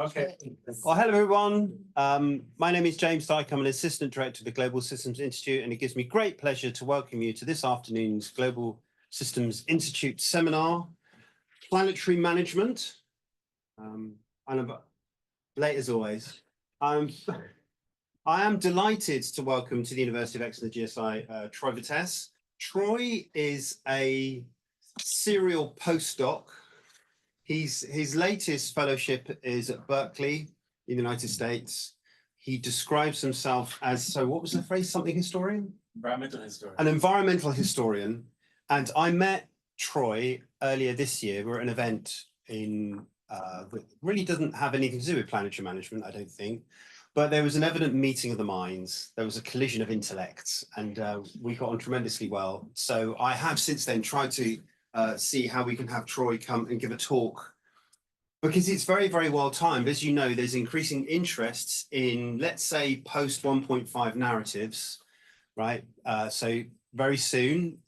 Okay. Well, hello, everyone. My name is James Dyke. I'm an Assistant Director of the Global Systems Institute, and it gives me great pleasure to welcome you to this afternoon's Global Systems Institute seminar, Planetary Management. I'm late as always. I am delighted to welcome to the University of Exeter GSI, Troy Vettese. Troy is a serial postdoc. His latest fellowship is at Berkley in the United States. He describes himself as, so what was the phrase, something historian? Environmental historian. An environmental historian. And I met Troy earlier this year. We were at an event in, that really doesn't have anything to do with planetary management, I don't think. But there was an evident meeting of the minds. There was a collision of intellects, and we got on tremendously well. So I have since then tried to see how we can have Troy come and give a talk, because it's very, very well timed. As you know, there's increasing interests in, let's say, post 1.5 narratives, right? So very soon,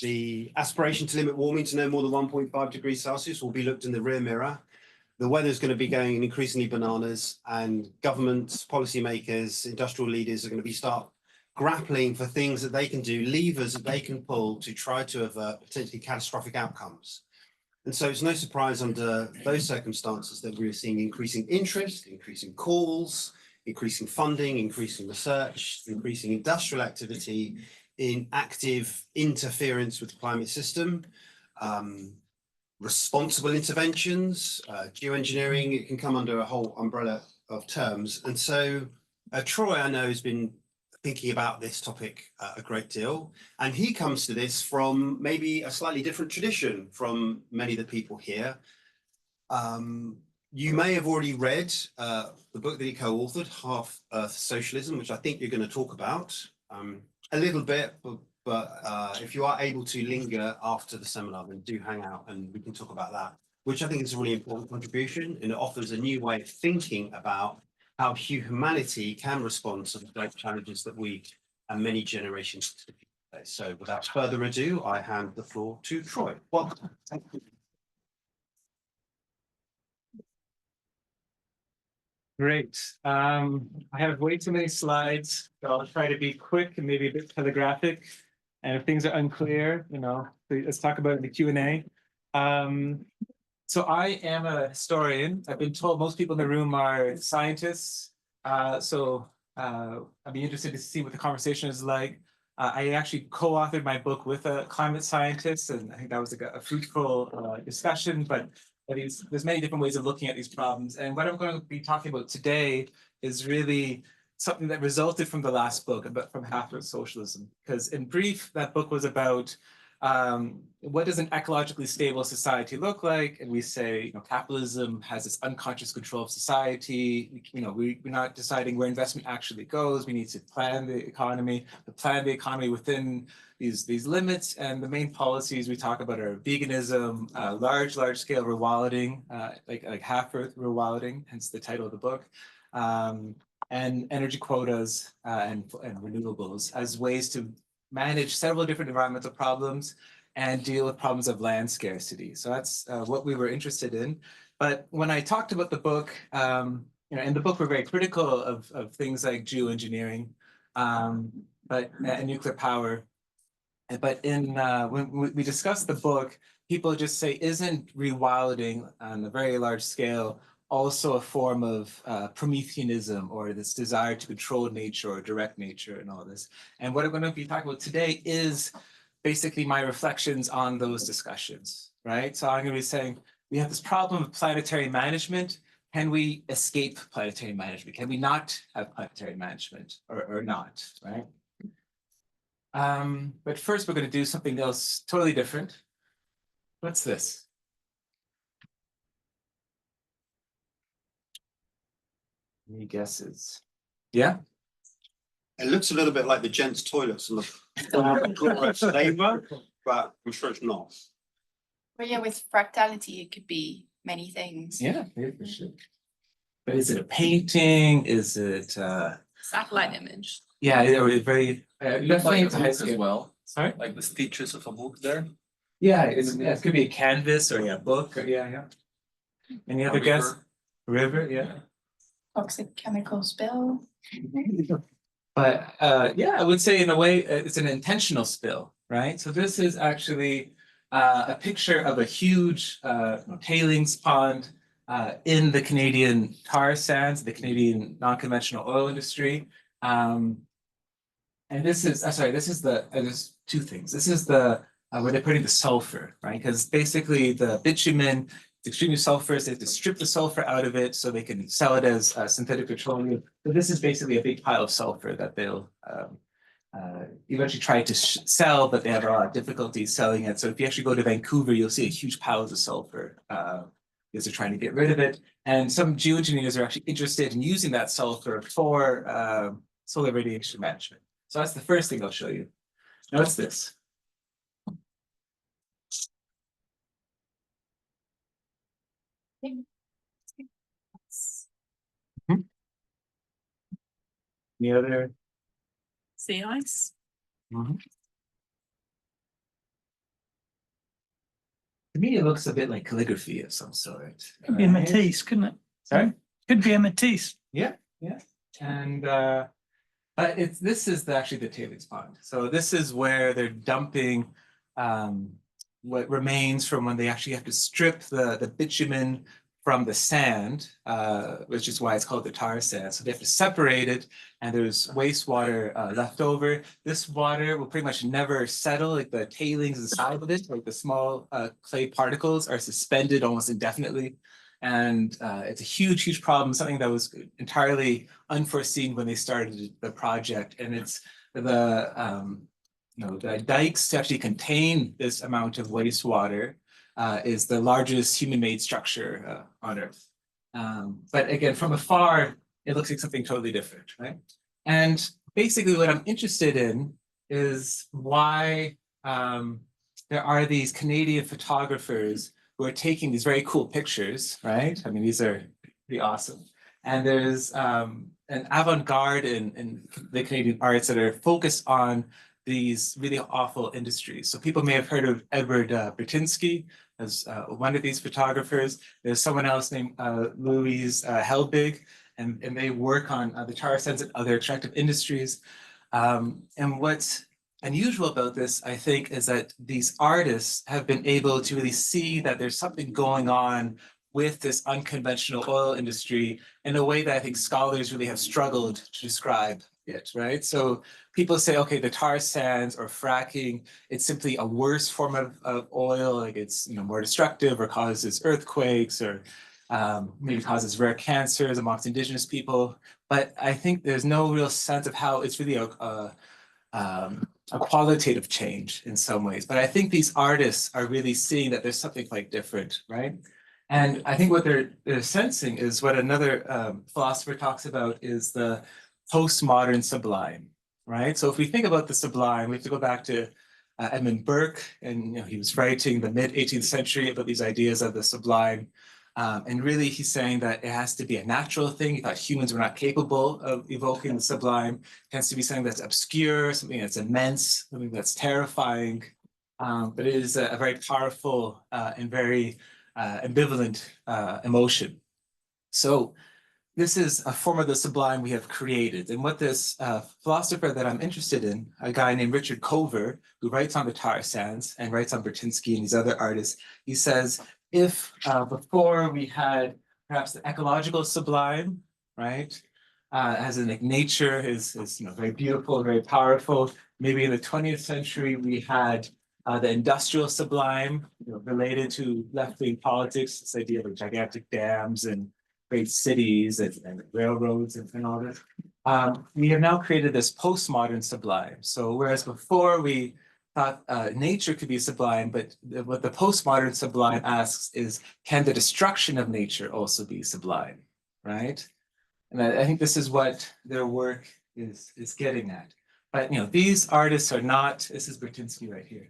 the aspiration to limit warming to no more than 1.5 degrees Celsius will be looked in the rear mirror. The weather's going to be going increasingly bananas, and governments, policymakers, industrial leaders are going to start grappling for things that they can do, levers that they can pull to try to avert potentially catastrophic outcomes. And so it's no surprise under those circumstances that we're seeing increasing interest, increasing calls, increasing funding, increasing research, increasing industrial activity in active interference with the climate system, responsible interventions, geoengineering. It can come under a whole umbrella of terms. And so Troy, I know, has been thinking about this topic a great deal, and he comes to this from maybe a slightly different tradition from many of the people here. You may have already read the book that he co-authored, Half Earth Socialism, which I think you're going to talk about a little bit, but if you are able to linger after the seminar, then do hang out and we can talk about that, which I think is a really important contribution, and it offers a new way of thinking about how humanity can respond to the great challenges that we and many generations face. So without further ado, I hand the floor to Troy. Welcome. Thank you. Great. I have way too many slides, so I'll try to be quick and maybe a bit telegraphic. And if things are unclear, let's talk about it in the Q&A. So I am a historian. I've been told most people in the room are scientists. So I'd be interested to see what the conversation is like. I actually co-authored my book with a climate scientist, and I think that was a fruitful discussion, but there's many different ways of looking at these problems. And what I'm going to be talking about today is really something that resulted from the last book, from Half Earth Socialism. Because in brief, that book was about what does an ecologically stable society look like? And we say, capitalism has this unconscious control of society. We're not deciding where investment actually goes. We need to plan the economy, within these limits. And the main policies we talk about are veganism, large scale rewilding, like half Earth rewilding, hence the title of the book, and energy quotas and renewables as ways to manage several different environmental problems and deal with problems of land scarcity. So that's what we were interested in. But when I talked about the book, in the book we're very critical of things like geoengineering, and nuclear power. But when we discussed the book, people just say, isn't rewilding on a very large scale also a form of Prometheanism, or this desire to control nature or direct nature and all this? And what I'm going to be talking about today is basically my reflections on those discussions, right? So I'm going to be saying, we have this problem of planetary management. Can we escape planetary management? Can we not have planetary management or not, right? But first, we're going to do something else totally different. What's this? Any guesses? Yeah? It looks a little bit like the gents' toilets on the labor, but I'm sure it's not. But yeah, with fractality, it could be many things. Yeah, for sure. But is it a painting? Is it Satellite image? Yeah, it's very definitely like as well. Sorry? Like the stitches of a book there. Yeah, it could be a canvas or a book. Or, yeah. Any other guess? river, yeah. Toxic chemical spill. But yeah, I would say in a way it's an intentional spill, right? So this is actually a picture of a huge tailings pond in the Canadian tar sands, the Canadian non-conventional oil industry. And this is, sorry, this is the, there's two things. This is the, where they're putting the sulfur, right? Because basically the bitumen, it's extremely sulfurous. They have to strip the sulfur out of it so they can sell it as synthetic petroleum. So this is basically a big pile of sulfur that they'll eventually try to sell, but they have a lot of difficulty selling it. So if you actually go to Vancouver, you'll see a huge pile of sulfur because they're trying to get rid of it. And some geoengineers are actually interested in using that sulfur for solar radiation management. So that's the first thing I'll show you. Now what's this? Any other? Sea ice. To me, it looks a bit like calligraphy of some sort. Could be a Matisse, couldn't it? Sorry? Could be a Matisse. Yeah, yeah. And but this is actually the tailings pond. So this is where they're dumping what remains from when they actually have to strip the bitumen from the sand, which is why it's called the tar sand. So they have to separate it, and there's wastewater left over. This water will pretty much never settle, like the tailings inside of it, like the small clay particles are suspended almost indefinitely. And it's a huge, huge problem, something that was entirely unforeseen when they started the project. And it's the dikes to actually contain this amount of wastewater is the largest human-made structure on Earth. But again, from afar, it looks like something totally different, right? And basically what I'm interested in is why there are these Canadian photographers who are taking these very cool pictures, right? I mean, these are pretty awesome. And there's an avant-garde in the Canadian arts that are focused on these really awful industries. So people may have heard of Edward Bertinsky as one of these photographers. There's someone else named Louise Helbig, and they work on the tar sands and other extractive industries. And what's unusual about this, I think, is that these artists have been able to really see that there's something going on with this unconventional oil industry in a way that I think scholars really have struggled to describe it, right? So people say, okay, the tar sands or fracking, it's simply a worse form of oil, like it's more destructive or causes earthquakes or maybe causes rare cancers amongst indigenous people. But I think there's no real sense of how it's really a qualitative change in some ways. But I think these artists are really seeing that there's something quite different, right? And I think what they're sensing is what another philosopher talks about is the postmodern sublime, right? So if we think about the sublime, we have to go back to Edmund Burke, and he was writing the mid-18th century about these ideas of the sublime. And really, he's saying that it has to be a natural thing. He thought humans were not capable of evoking the sublime. It has to be something that's obscure, something that's immense, something that's terrifying. But it is a very powerful and very ambivalent emotion. So this is a form of the sublime we have created. And what this philosopher that I'm interested in, a guy named Richard Cover, who writes on the tar sands and writes on Bertinsky and these other artists, he says, if before we had perhaps the ecological sublime, right? As in like nature is very beautiful, very powerful. Maybe in the 20th century, we had the industrial sublime, related to left-wing politics, this idea of gigantic dams and great cities and railroads and all this. We have now created this postmodern sublime. So whereas before we thought nature could be sublime, but what the postmodern sublime asks is, can the destruction of nature also be sublime, right? And I think this is what their work is getting at. But these artists are not, this is Bertinsky right here.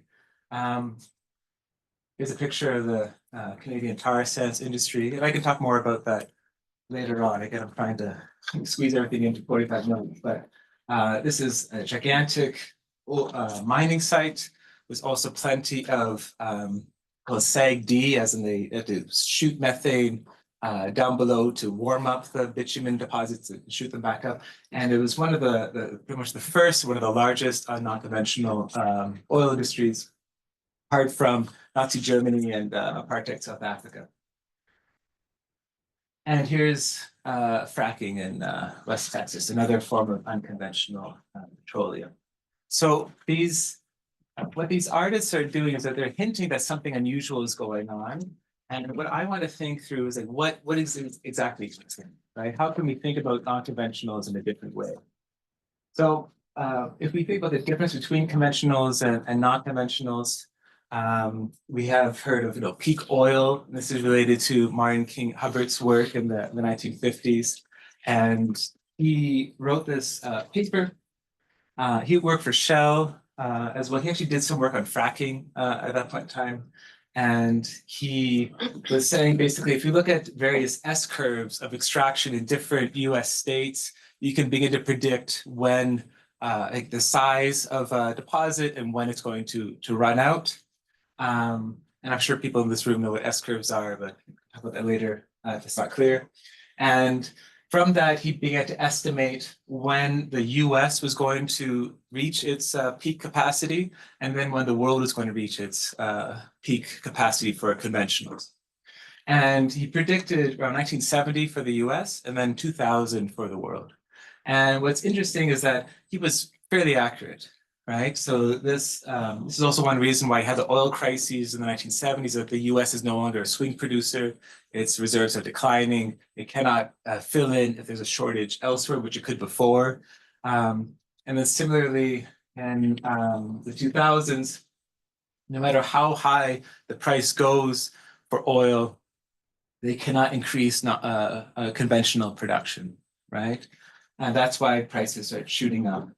Here's a picture of the Canadian tar sands industry, and I can talk more about that later on. Again, I'm trying to squeeze everything into 45 minutes, but this is a gigantic mining site. There's also plenty of called SAG-D, as in they have to shoot methane down below to warm up the bitumen deposits and shoot them back up. And it was one of the pretty much the first, one of the largest non-conventional oil industries, apart from Nazi Germany and apartheid South Africa. And here's fracking in West Texas, another form of unconventional petroleum. So what these artists are doing is that they're hinting that something unusual is going on. And what I want to think through is like, what is exactly existing, right? How can we think about non-conventionals in a different way? So if we think about the difference between conventionals and non-conventionals, we have heard of peak oil. This is related to Martin King Hubbard's work in the 1950s. And he wrote this paper. He worked for Shell as well. He actually did some work on fracking at that point in time. And he was saying, basically, if you look at various S-curves of extraction in different US states, you can begin to predict when like the size of a deposit and when it's going to run out. And I'm sure people in this room know what S-curves are, but I'll talk about that later if it's not clear. And from that, he began to estimate when the US was going to reach its peak capacity, and then when the world was going to reach its peak capacity for conventionals. And he predicted around 1970 for the US and then 2000 for the world. And what's interesting is that he was fairly accurate, right? So this is also one reason why you had the oil crises in the 1970s, that the US is no longer a swing producer. Its reserves are declining. It cannot fill in if there's a shortage elsewhere, which it could before. And then similarly, in the 2000s, no matter how high the price goes for oil, they cannot increase conventional production, right? And that's why prices are shooting up.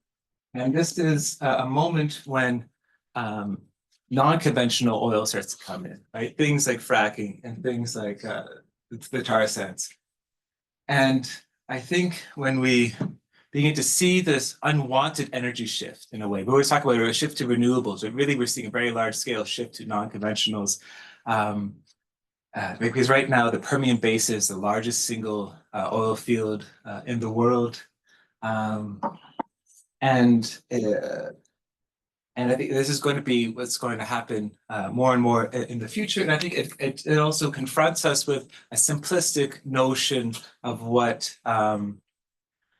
And this is a moment when non-conventional oil starts to come in, right? Things like fracking and things like the tar sands. And I think when we begin to see this unwanted energy shift in a way, we always talk about a shift to renewables, but really we're seeing a very large scale shift to non-conventionals. Because right now the Permian Basin is the largest single oil field in the world. And I think this is going to be what's going to happen more and more in the future. And I think it also confronts us with a simplistic notion of what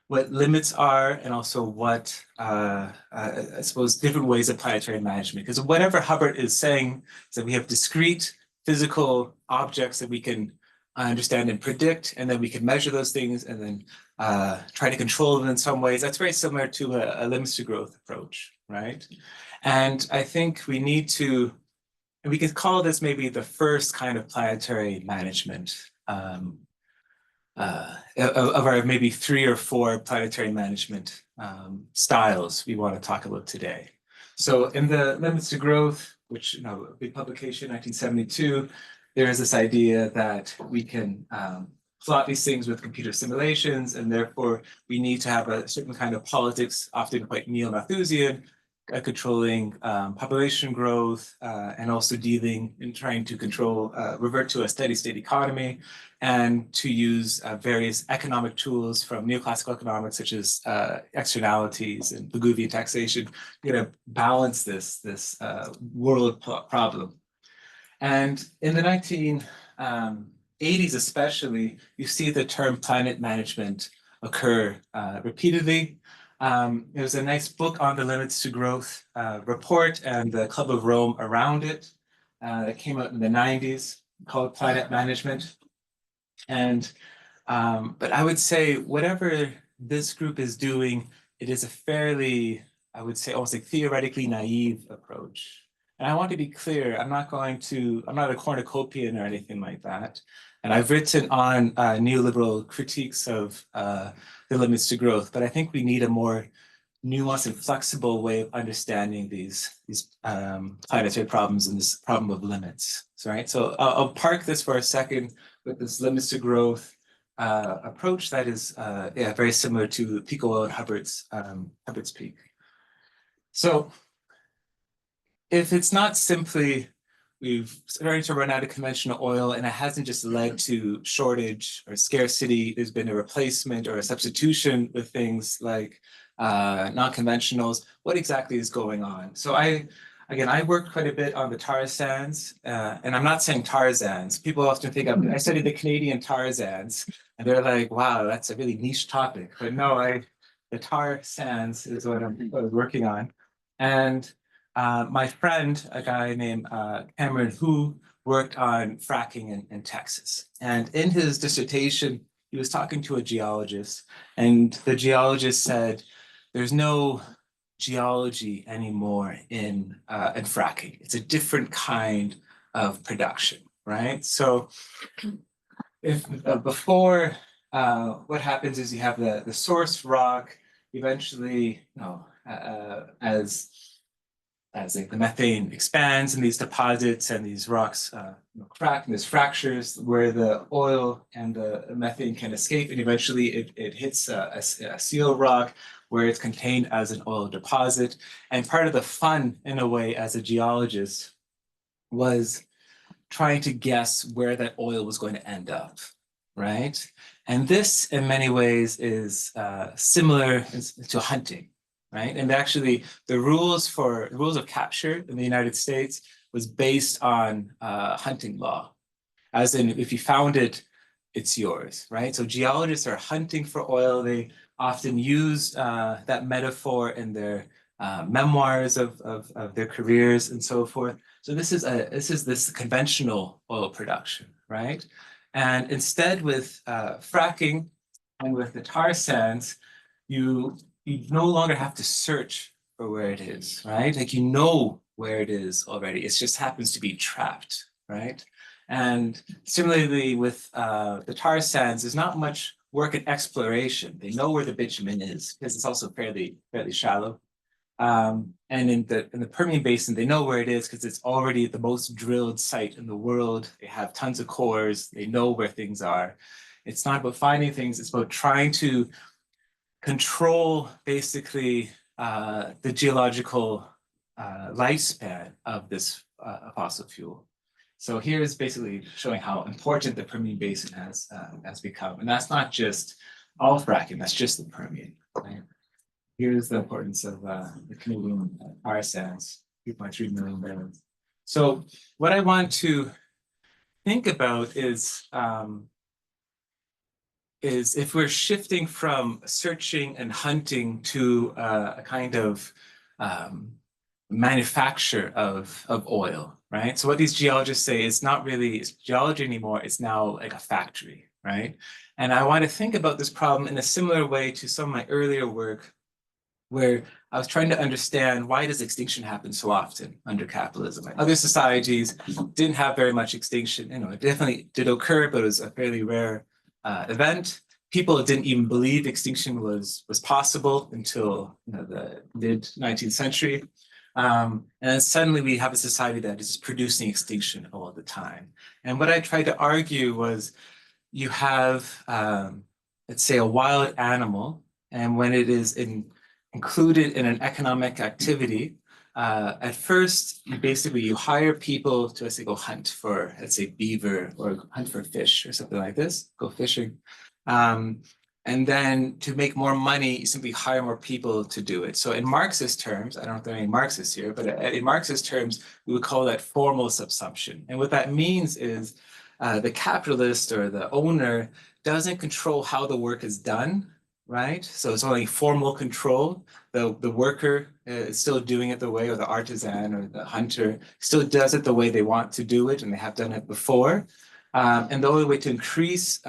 limits are, and also what, I suppose, different ways of planetary management. Because whatever Hubbard is saying is that we have discrete physical objects that we can understand and predict, and then we can measure those things and then try to control them in some ways. That's very similar to a limits to growth approach, right? And I think we need to, and we could call this maybe the first kind of planetary management of our maybe 3 or 4 planetary management styles we want to talk about today. So in the Limits to Growth, which, a big publication, 1972, there is this idea that we can plot these things with computer simulations, and therefore we need to have a certain kind of politics, often quite neo-Malthusian, controlling population growth, and also dealing in trying to control, revert to a steady state economy, and to use various economic tools from neoclassical economics, such as externalities and Pigouvian taxation, to balance this world problem. And in the 1980s especially, you see the term planet management occur repeatedly. There's a nice book on the Limits to Growth report and the Club of Rome around it that came out in the 90s called Planet Management. And but I would say whatever this group is doing, it is a fairly, I would say, almost like theoretically naive approach. And I want to be clear, I'm not a cornucopian or anything like that. And I've written on neoliberal critiques of the Limits to Growth, but I think we need a more nuanced and flexible way of understanding these planetary problems and this problem of limits. So, right? So I'll park this for a second with this Limits to Growth approach that is very similar to peak oil and Hubbard's peak. So if it's not simply we've started to run out of conventional oil, and it hasn't just led to shortage or scarcity. There's been a replacement or a substitution with things like non-conventionals. What exactly is going on? So I worked quite a bit on the tar sands, and I'm not saying Tarzans. People often think I studied the Canadian tar sands, and they're like, wow, that's a really niche topic. But no, the tar sands is what I'm working on. And my friend, a guy named Cameron, who worked on fracking in Texas. And in his dissertation, he was talking to a geologist, and the geologist said, there's no geology anymore in fracking. It's a different kind of production, right? So if before, what happens is you have the source rock, eventually, as like the methane expands in these deposits and these rocks crack, and there's fractures where the oil and the methane can escape, and eventually it hits a seal rock where it's contained as an oil deposit. And part of the fun, in a way, as a geologist was trying to guess where that oil was going to end up, right? And this, in many ways, is similar to hunting, right? And actually, the rules of capture in the United States was based on hunting law, as in if you found it, it's yours, right? So geologists are hunting for oil. They often use that metaphor in their memoirs of their careers and so forth. So this is this conventional oil production, right? And instead, with fracking and with the tar sands, you no longer have to search for where it is, right? Like, you know where it is already. It just happens to be trapped, right? And similarly with the tar sands, there's not much work in exploration. They know where the bitumen is because it's also fairly shallow. And in the Permian Basin, they know where it is because it's already the most drilled site in the world. They have tons of cores. They know where things are. It's not about finding things. It's about trying to control basically the geological lifespan of this fossil fuel. So here's basically showing how important the Permian Basin has become. And that's not just all fracking, that's just the Permian, right? Here's the importance of the Canadian tar sands, 3.3 million barrels. So what I want to think about is if we're shifting from searching and hunting to a kind of manufacture of oil, right? So what these geologists say is not really geology anymore, it's now like a factory, right? And I want to think about this problem in a similar way to some of my earlier work, where I was trying to understand, why does extinction happen so often under capitalism? Like, other societies didn't have very much extinction. It definitely did occur, but it was a fairly rare event. People didn't even believe extinction was possible until the mid-19th century. And then suddenly we have a society that is producing extinction all the time. And what I tried to argue was, you have, let's say, a wild animal, and when it is included in an economic activity, at first, you hire people to, let's say, go hunt for, let's say, beaver, or hunt for fish or something like this, go fishing. And then to make more money, you simply hire more people to do it. So in Marxist terms, I don't know if there are any Marxists here, but in Marxist terms, we would call that formal subsumption. And what that means is the capitalist or the owner doesn't control how the work is done, right? So it's only formal control. The worker is still doing it the way, or the artisan or the hunter still does it the way they want to do it, and they have done it before. And the only way to increase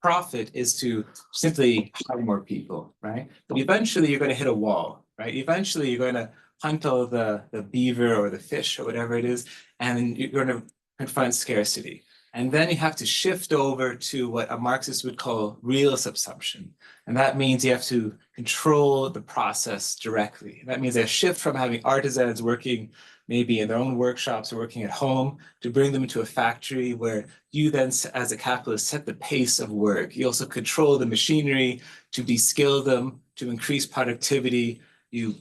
profit is to simply hire more people, right? But eventually you're going to hit a wall, right? Eventually you're going to hunt all the beaver or the fish or whatever it is, and you're going to confront scarcity. And then you have to shift over to what a Marxist would call real subsumption. And that means you have to control the process directly. That means a shift from having artisans working maybe in their own workshops or working at home, to bring them into a factory where you then, as a capitalist, set the pace of work. You also control the machinery to de-skill them, to increase productivity. you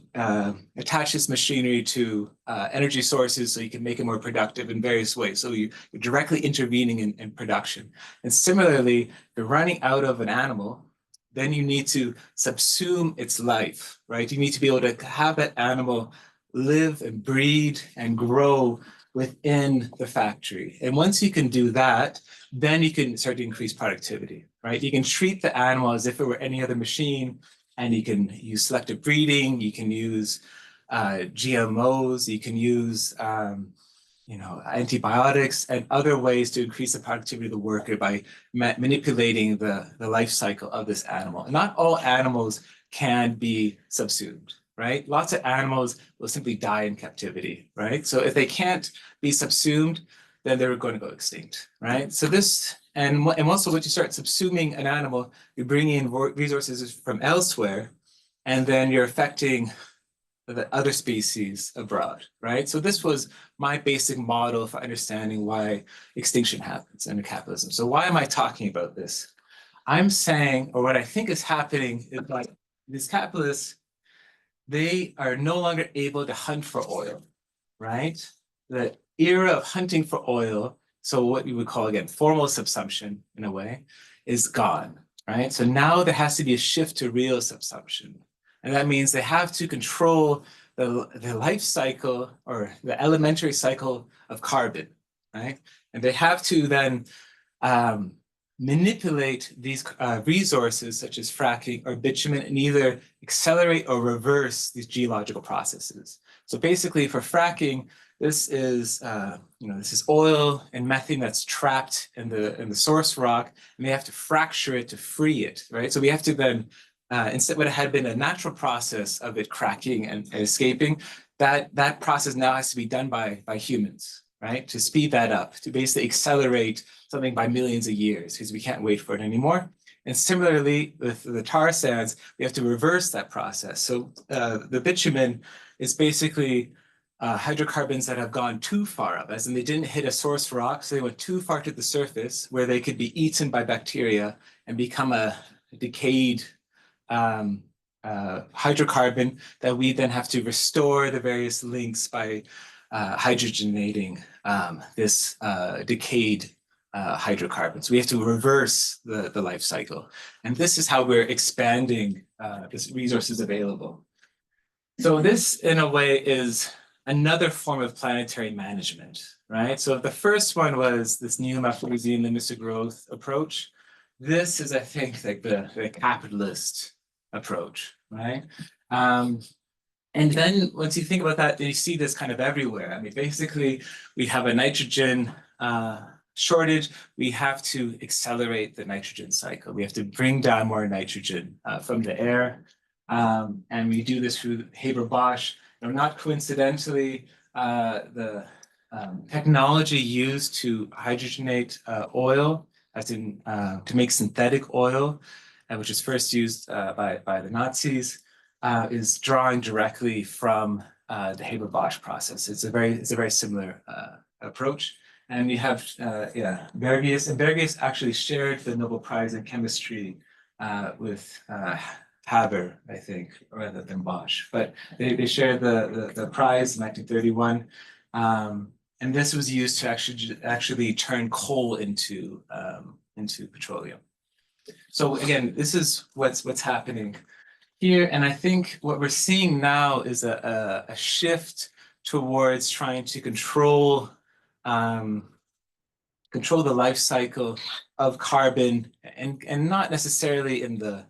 attach this machinery to energy sources so you can make it more productive in various ways. So you're directly intervening in production. And similarly, you're running out of an animal, then you need to subsume its life, right? You need to be able to have that animal live and breed and grow within the factory. And once you can do that, then you can start to increase productivity, right? You can treat the animal as if it were any other machine, and you can use selective breeding, you can use GMOs, you can use antibiotics and other ways to increase the productivity of the worker by manipulating the life cycle of this animal. And not all animals can be subsumed, right? Lots of animals will simply die in captivity, right? So if they can't be subsumed, then they're going to go extinct, right? So this, and also once you start subsuming an animal, you bring in resources from elsewhere, and then you're affecting the other species abroad, right? So this was my basic model for understanding why extinction happens under capitalism. So why am I talking about this? I'm saying, or what I think is happening is like these capitalists, they are no longer able to hunt for oil, right? The era of hunting for oil, so what you would call, again, formal subsumption in a way, is gone, right? So now there has to be a shift to real subsumption. And that means they have to control the life cycle or the elementary cycle of carbon, right? And they have to then manipulate these resources such as fracking or bitumen and either accelerate or reverse these geological processes. So basically for fracking, this is this is oil and methane that's trapped in the source rock, and they have to fracture it to free it, right? So we have to then instead what had been a natural process of it cracking and escaping, that process now has to be done by humans, right? To speed that up, to basically accelerate something by millions of years, because we can't wait for it anymore. And similarly, with the tar sands, we have to reverse that process. So the bitumen is basically hydrocarbons that have gone too far up, as in they didn't hit a source rock, so they went too far to the surface where they could be eaten by bacteria and become a decayed hydrocarbon that we then have to restore the various links by hydrogenating this decayed hydrocarbons. We have to reverse the life cycle. And this is how we're expanding this resources available. So this, in a way, is another form of planetary management, right? So the first one was this neo-Malthusian limited growth approach. This is, I think, like the capitalist approach, right? And then once you think about that, you see this kind of everywhere. I mean, basically, we have a nitrogen shortage. We have to accelerate the nitrogen cycle. We have to bring down more nitrogen from the air. And we do this through Haber-Bosch. Not coincidentally, the technology used to hydrogenate oil, as in to make synthetic oil, which was first used by the Nazis, is drawing directly from the Haber-Bosch process. It's a very similar approach. And you have Berkley, and Berkley actually shared the Nobel Prize in Chemistry with Haber, I think, rather than Bosch. But they shared the prize in 1931. And this was used to actually turn coal into petroleum. So again, this is what's happening here. And I think what we're seeing now is a shift towards trying to control the life cycle of carbon, and not necessarily in the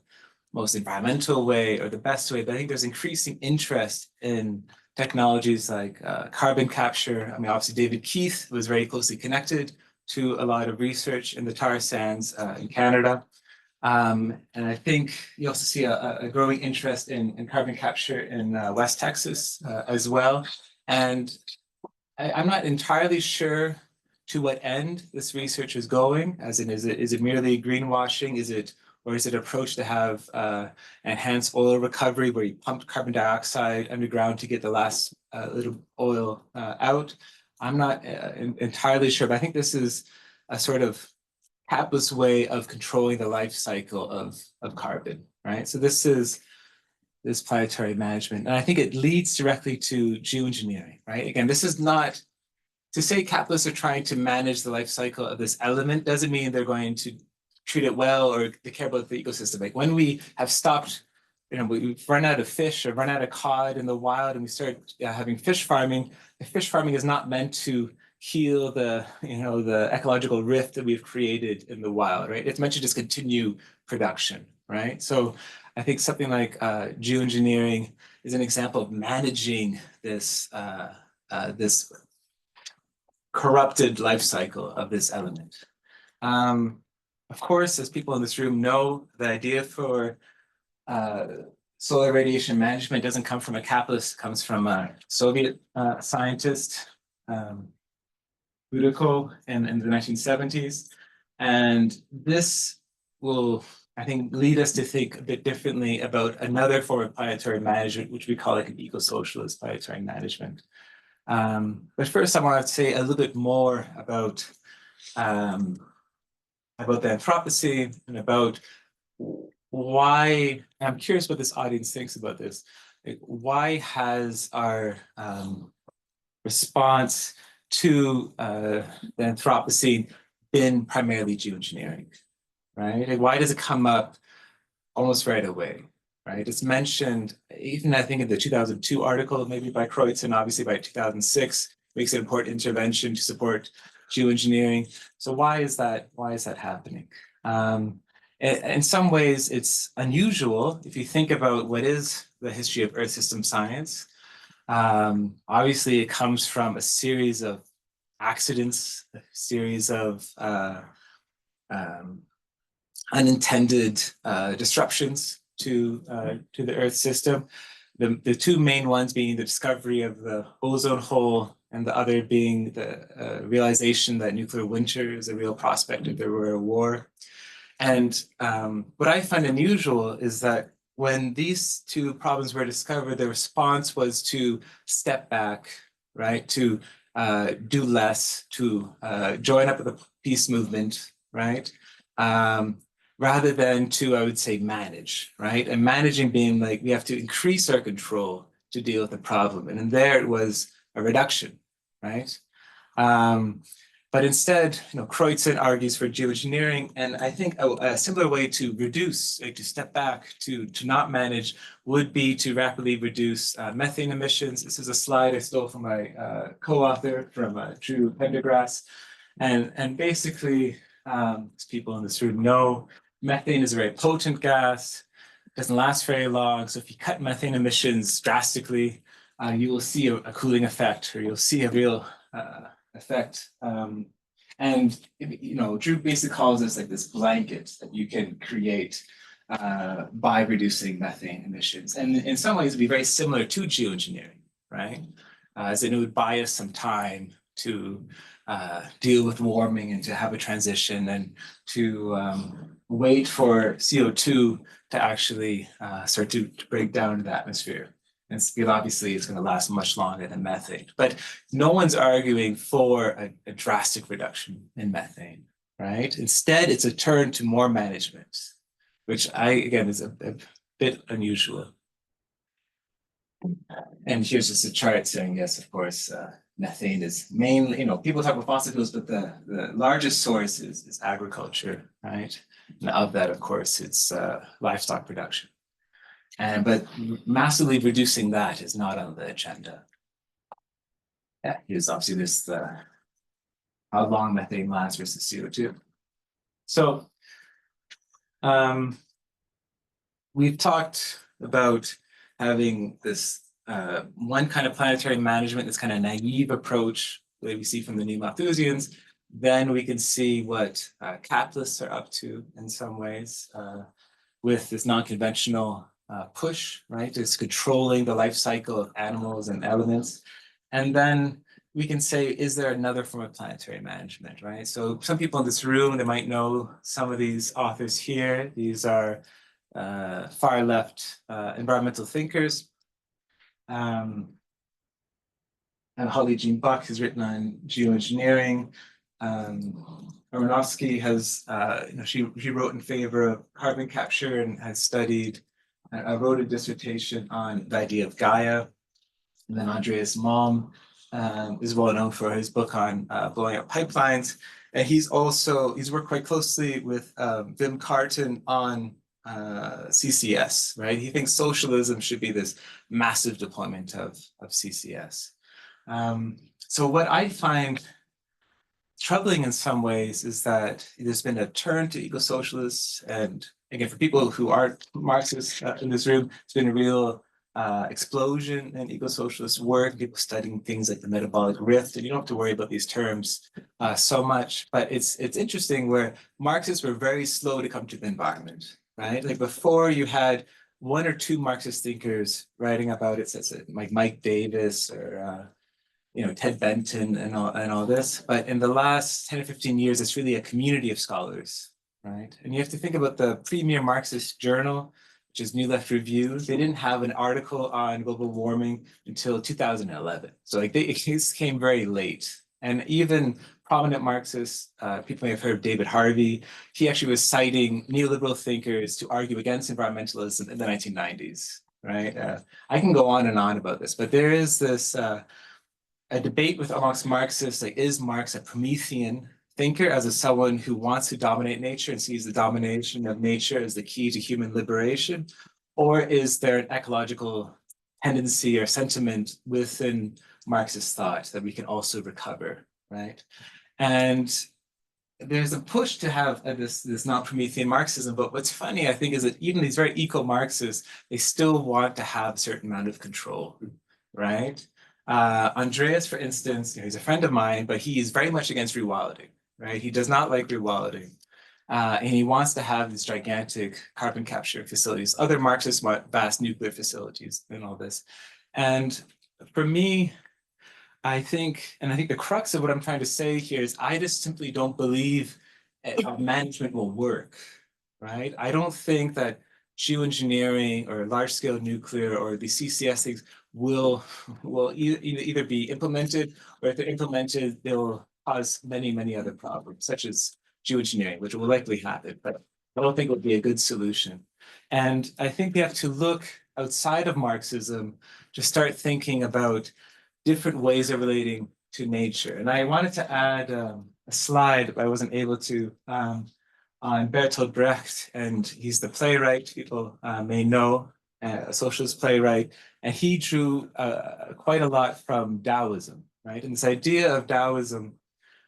most environmental way or the best way, but I think there's increasing interest in technologies like carbon capture. I mean, obviously David Keith was very closely connected to a lot of research in the tar sands in Canada. And I think you also see a growing interest in carbon capture in West Texas as well. And I'm not entirely sure to what end this research is going, as in, is it merely greenwashing? Or is it an approach to have enhanced oil recovery where you pump carbon dioxide underground to get the last little oil out? I'm not entirely sure, but I think this is a sort of capitalist way of controlling the life cycle of carbon, right? So this is this planetary management. And I think it leads directly to geoengineering, right? Again, this is not to say capitalists are trying to manage the life cycle of this element doesn't mean they're going to treat it well or they care about the ecosystem. Like when we have stopped, we've run out of fish or run out of cod in the wild and we start having fish farming, the fish farming is not meant to heal the, the ecological rift that we've created in the wild, right? It's meant to just continue production, right? So I think something like geoengineering is an example of managing this, this corrupted life cycle of this element. Of course, as people in this room know, the idea for solar radiation management doesn't come from a capitalist, it comes from a Soviet scientist, Budiko in the 1970s. And this will, I think, lead us to think a bit differently about another form of planetary management, which we call like an eco-socialist planetary management. But first, I want to say a little bit more about the Anthropocene and about why, I'm curious what this audience thinks about this. Like, why has our response to the Anthropocene been primarily geoengineering, right? Like, why does it come up almost right away, right? It's mentioned, even I think in the 2002 article, maybe by Kreutz, and obviously by 2006, makes an important intervention to support geoengineering. So why is that happening? In some ways, it's unusual if you think about what is the history of Earth system science. Obviously, it comes from a series of accidents, a series of unintended disruptions to the Earth system. The two main ones being the discovery of the ozone hole, and the other being the realization that nuclear winter is a real prospect if there were a war. And what I find unusual is that when these two problems were discovered, the response was to step back, right? To do less, to join up with the peace movement, right? Rather than to, I would say, manage, right? And managing being like, we have to increase our control to deal with the problem. And then there it was a reduction, right? But instead, Kreutzen argues for geoengineering, and I think a similar way to reduce, like to step back, to not manage, would be to rapidly reduce methane emissions. This is a slide I stole from my co-author, from Drew Pendergrass, and basically, as people in this room know, methane is a very potent gas, doesn't last very long. So if you cut methane emissions drastically, you will see a cooling effect, or you'll see a real effect. And Drew basically calls this like this blanket that you can create by reducing methane emissions. And in some ways, it'd be very similar to geoengineering, right? As in, it would buy us some time to deal with warming and to have a transition and to wait for CO2 to actually start to break down in the atmosphere. And obviously it's going to last much longer than methane, but no one's arguing for a drastic reduction in methane, right? Instead, it's a turn to more management, which again, is a bit unusual. And here's just a chart saying, yes, of course, methane is mainly, people talk about fossil fuels, but the largest source is agriculture, right? And of that, of course, it's livestock production. But massively reducing that is not on the agenda. Yeah, here's obviously this, how long methane lasts versus CO2. So we've talked about having this one kind of planetary management, this kind of naive approach that we see from the neo-Malthusians. Then we can see what capitalists are up to in some ways with this non-conventional push, right? It's controlling the life cycle of animals and elements. And then we can say, is there another form of planetary management, right? So some people in this room, they might know some of these authors here. These are far left environmental thinkers. And Holly Jean Buck has written on geoengineering. Aronofsky has, she wrote in favor of carbon capture and has studied I wrote a dissertation on the idea of Gaia. And then Andreas Malm is well known for his book on blowing up pipelines. And he's worked quite closely with Wim Carton on CCS, right? He thinks socialism should be this massive deployment of CCS. So what I find troubling in some ways is that there's been a turn to eco-socialists. And again, for people who aren't Marxists in this room, it's been a real explosion in eco-socialist work, people studying things like the metabolic rift, and you don't have to worry about these terms so much, but it's interesting where Marxists were very slow to come to the environment, right? Like before you had one or two Marxist thinkers writing about it, such as like Mike Davis or Ted Benton and all this, but in the last 10 or 15 years, it's really a community of scholars, right? And you have to think about the premier Marxist journal, which is New Left Review. They didn't have an article on global warming until 2011. So like it came very late. And even prominent Marxists, people may have heard of David Harvey, he actually was citing neoliberal thinkers to argue against environmentalism in the 1990s, right? I can go on and on about this, but there is this a debate with amongst Marxists, like, is Marx a Promethean thinker as someone who wants to dominate nature and sees the domination of nature as the key to human liberation? Or is there an ecological tendency or sentiment within Marxist thought that we can also recover, right? And there's a push to have this non-Promethean Marxism, but what's funny, I think, is that even these very eco-Marxists, they still want to have a certain amount of control, right? Andreas, for instance, he's a friend of mine, but he is very much against rewilding, right? He does not like rewilding. And he wants to have these gigantic carbon capture facilities. Other Marxists want vast nuclear facilities and all this. And for me, I think the crux of what I'm trying to say here is I just simply don't believe management will work, right? I don't think that geoengineering or large-scale nuclear or the CCS things will either be implemented, or if they're implemented, they'll cause many other problems, such as geoengineering, which will likely happen, but I don't think it would be a good solution. And I think we have to look outside of Marxism to start thinking about different ways of relating to nature. And I wanted to add a slide, but I wasn't able to, on Bertolt Brecht, and he's the playwright people may know, a socialist playwright, and he drew quite a lot from Taoism, right? And this idea of Taoism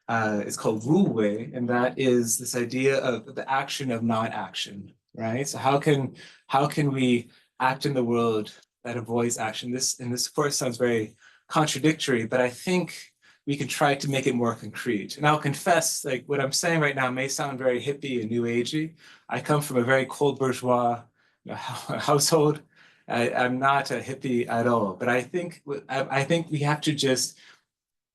is called Wu Wei, and that is this idea of the action of non-action, right? So how can we act in the world that avoids action? This of course sounds very contradictory, but I think we can try to make it more concrete. And I'll confess, like what I'm saying right now may sound very hippie and new agey. I come from a very cold bourgeois household. I'm not a hippie at all, but I think we have to just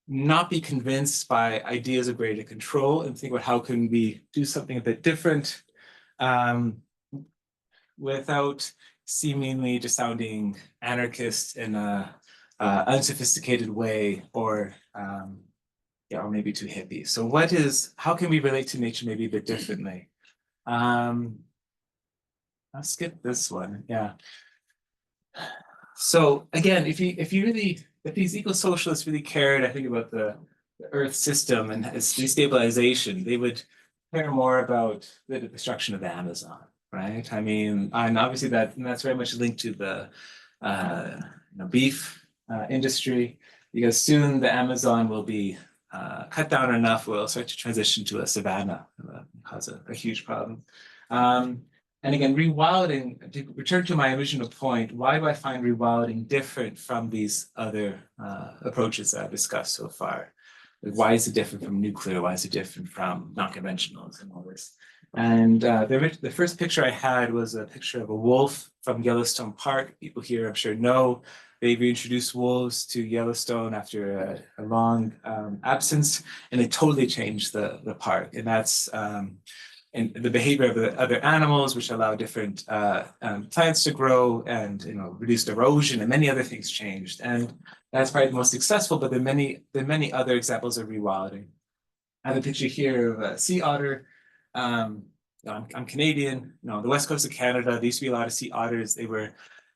not be convinced by ideas of greater control and think about how can we do something a bit different without seemingly just sounding anarchist in a unsophisticated way, or or maybe too hippie. So how can we relate to nature maybe a bit differently? I'll skip this one. Yeah. So again, if these eco-socialists really cared, I think, about the Earth system and its destabilization, they would care more about the destruction of the Amazon, right? I mean, and obviously that's very much linked to the beef industry, because soon the Amazon will be cut down enough, we'll start to transition to a savanna, cause a huge problem. And again, rewilding, to return to my original point, why do I find rewilding different from these other approaches that I've discussed so far? Like, why is it different from nuclear? Why is it different from non-conventionals and all this? And the first picture I had was a picture of a wolf from Yellowstone Park. People here, I'm sure, know they reintroduced wolves to Yellowstone after a long absence, and it totally changed the park. And that's and the behavior of the other animals, which allow different plants to grow and reduced erosion, and many other things changed. And that's probably the most successful, but there are many other examples of rewilding. I have a picture here of a sea otter. I'm Canadian, the west coast of Canada, there used to be a lot of sea otters. They were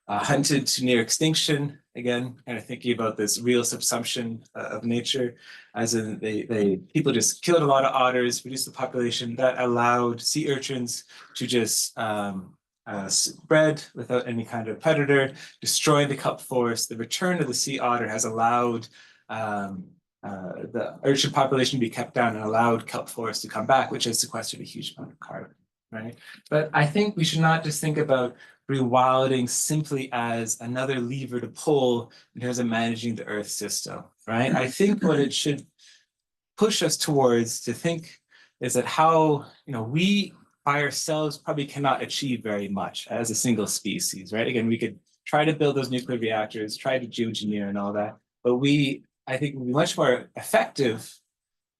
hunted to near extinction. Again, kind of thinking about this real subsumption of nature, as in people just killed a lot of otters, reduced the population. That allowed sea urchins to just spread without any kind of predator, destroy the kelp forest. The return of the sea otter has allowed the urchin population to be kept down and allowed kelp forests to come back, which has sequestered a huge amount of carbon, right? But I think we should not just think about rewilding simply as another lever to pull in terms of managing the Earth system, right? I think what it should push us towards to think is that how, we by ourselves probably cannot achieve very much as a single species, right? Again, we could try to build those nuclear reactors, try to geoengineer and all that, but I think we'd be much more effective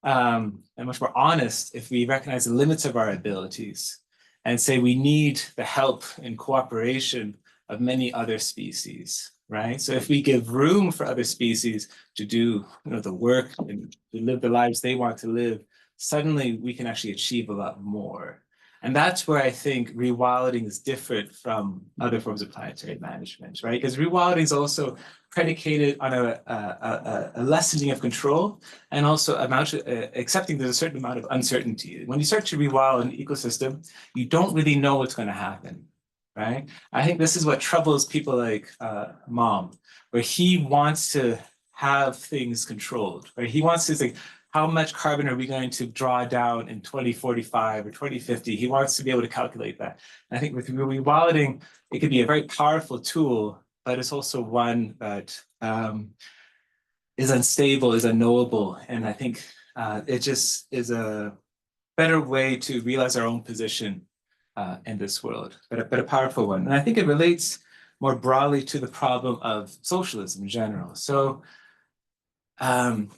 and much more honest if we recognize the limits of our abilities and say we need the help and cooperation of many other species, right? So if we give room for other species to do the work and to live the lives they want to live, suddenly we can actually achieve a lot more. And that's where I think rewilding is different from other forms of planetary management, right? Because rewilding is also predicated on a lessening of control and also accepting there's a certain amount of uncertainty. When you start to rewild an ecosystem, you don't really know what's going to happen, right? I think this is what troubles people like Mom, where he wants to have things controlled, right? He wants to think, how much carbon are we going to draw down in 2045 or 2050? He wants to be able to calculate that. And I think with rewilding, it could be a very powerful tool, but it's also one that is unstable, is unknowable. And I think it just is a better way to realize our own position in this world, but a powerful one. And I think it relates more broadly to the problem of socialism in general. So, I'm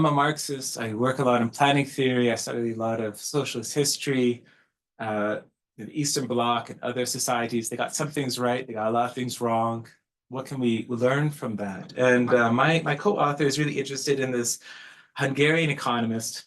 a Marxist. I work a lot in planning theory. I study a lot of socialist history. The Eastern Bloc and other societies, they got some things right. They got a lot of things wrong. What can we learn from that? And my co-author is really interested in this Hungarian economist